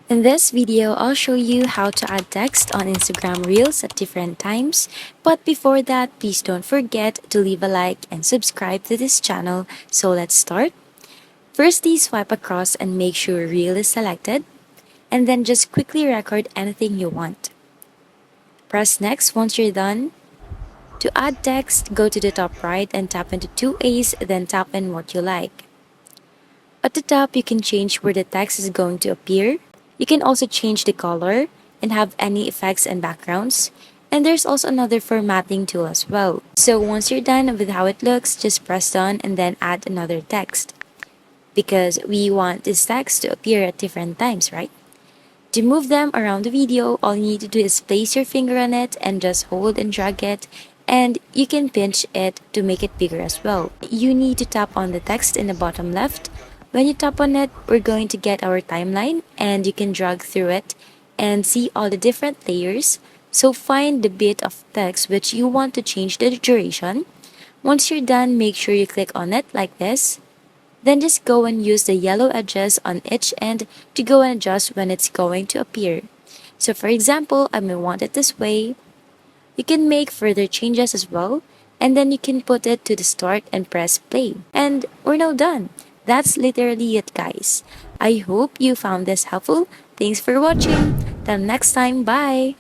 In this video, I'll show you how to add text on Instagram Reels at different times. But before that, please don't forget to leave a like and subscribe to this channel. So let's start. Firstly, swipe across and make sure Reel is selected. And then just quickly record anything you want. Press next once you're done. To add text, go to the top right and tap into two A's, then tap in what you like. At the top, you can change where the text is going to appear. You can also change the color and have any effects and backgrounds. And there's also another formatting tool as well. So once you're done with how it looks, just press done and then add another text. Because we want this text to appear at different times, right? To move them around the video, all you need to do is place your finger on it and just hold and drag it. And you can pinch it to make it bigger as well. You need to tap on the text in the bottom left. When you tap on it, we're going to get our timeline and you can drag through it and see all the different layers. So find the bit of text which you want to change the duration. Once you're done, make sure you click on it like this. Then just go and use the yellow edges on each end to go and adjust when it's going to appear. So for example, I may want it this way. You can make further changes as well, and then you can put it to the start and press play. And we're now done. That's literally it, guys. I hope you found this helpful. Thanks for watching. Till next time, bye!